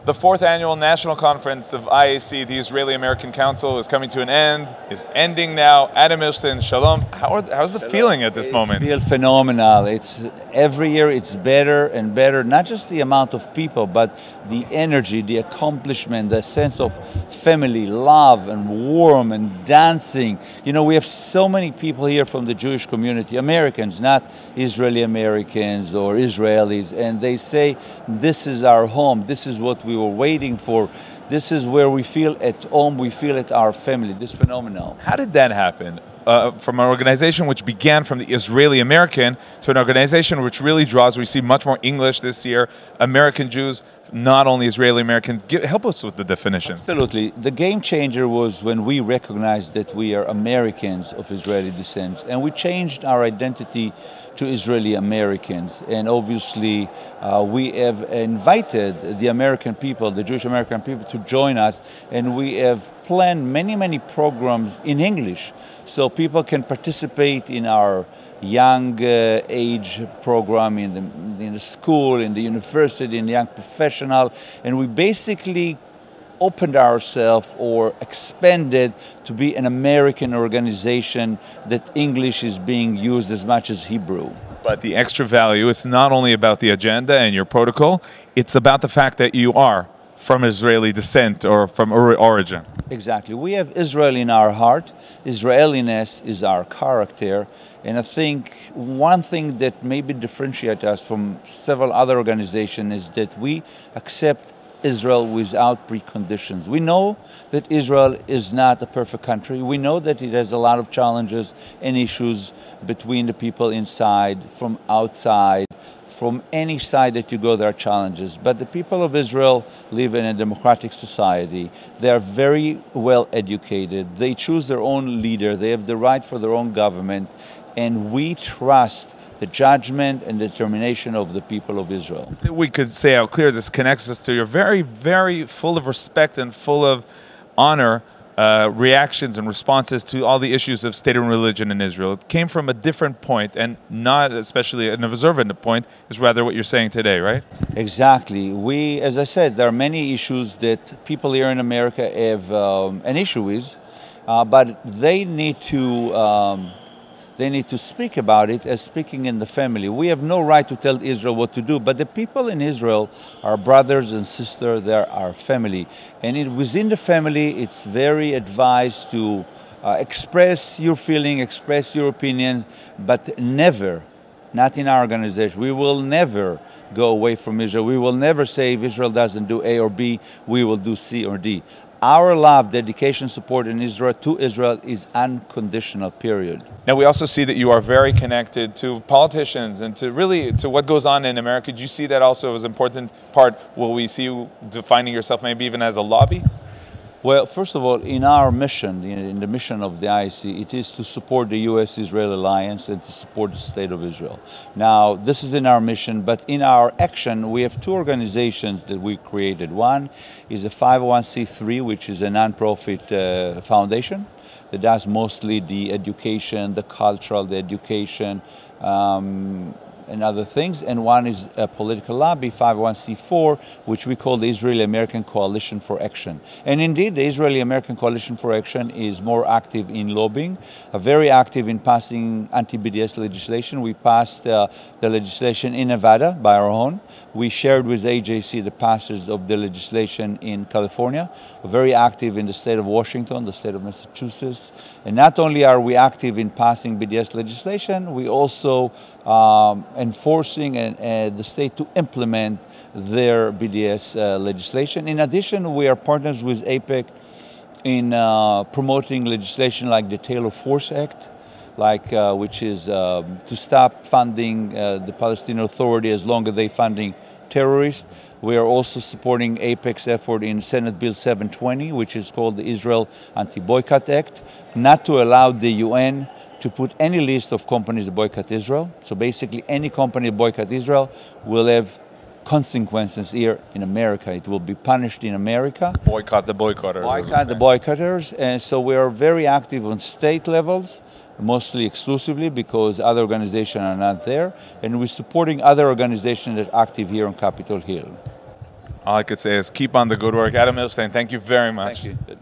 The fourth annual national conference of IAC, the Israeli-American Council, is coming to an end, is ending now. Adam Milstein, shalom. How's the feeling at this moment? I feel phenomenal. It's every year it's better and better, not just the amount of people, but the energy, the accomplishment, the sense of family, love and warmth and dancing. You know, we have so many people here from the Jewish community, Americans, not Israeli Americans or Israelis, and they say, this is our home, this is what we were waiting for. This is where we feel at home, we feel at our family. This is phenomenal. How did that happen? From an organization which began from the Israeli-American to an organization which really draws, we see much more English this year, American Jews, not only Israeli-Americans. Help us with the definition. Absolutely. The game changer was when we recognized that we are Americans of Israeli descent, and we changed our identity to Israeli Americans. And obviously, we have invited the American people, the Jewish American people, to join us, and we have planned many, many programs in English, so people can participate in our young age program in the school, in the university, in the young professional, and we basically opened ourselves or expanded to be an American organization that English is being used as much as Hebrew. But the extra value, it's not only about the agenda and your protocol, it's about the fact that you are from Israeli descent or from origin. Exactly. We have Israel in our heart. Israeliness is our character. And I think one thing that maybe differentiates us from several other organizations is that we accept Israel without preconditions. We know that Israel is not a perfect country. We know that it has a lot of challenges and issues between the people inside, from outside. From any side that you go, there are challenges. But the people of Israel live in a democratic society. They are very well educated. They choose their own leader. They have the right for their own government. And we trust the judgment and determination of the people of Israel. We could say how clear this connects us to your very, very full of respect and full of honor reactions and responses to all the issues of state and religion in Israel. It came from a different point, and not especially an observant point, is rather what you're saying today, right? Exactly. We, as I said, there are many issues that people here in America have an issue with, but they need to speak about it as speaking in the family. We have no right to tell Israel what to do, but the people in Israel are brothers and sisters, they're our family. And within the family, it's very advised to express your feeling, express your opinions, but never, not in our organization, we will never go away from Israel. We will never say if Israel doesn't do A or B, we will do C or D. Our love, dedication, support in Israel to Israel is unconditional, period. Now we also see that you are very connected to politicians and to really to what goes on in America. Do you see that also as an important part? Will we see you defining yourself maybe even as a lobby? Well, first of all, in our mission, in the mission of the IAC, it is to support the U.S.-Israel alliance and to support the State of Israel. Now, this is in our mission, but in our action, we have two organizations that we created. One is a 501c3, which is a nonprofit foundation that does mostly the education, the cultural, the education, and other things, and one is a political lobby, 501c4, which we call the Israeli-American Coalition for Action. And indeed, the Israeli-American Coalition for Action is more active in lobbying, very active in passing anti-BDS legislation. We passed the legislation in Nevada by our own. We shared with AJC the passage of the legislation in California. We're very active in the state of Washington, the state of Massachusetts. And not only are we active in passing BDS legislation, we also enforcing the state to implement their BDS legislation. In addition, we are partners with AIPAC in promoting legislation like the Taylor Force Act, which is to stop funding the Palestinian Authority as long as they're funding terrorists. We are also supporting AIPAC's effort in Senate Bill 720, which is called the Israel Anti-Boycott Act, not to allow the UN to put any list of companies that boycott Israel. So basically any company that boycott Israel will have consequences here in America. It will be punished in America. Boycott the boycotters. Boycott the boycotters. And so we are very active on state levels, mostly exclusively because other organizations are not there. And we're supporting other organizations that are active here on Capitol Hill. All I could say is keep on the good work. Adam Milstein, thank you very much. Thank you.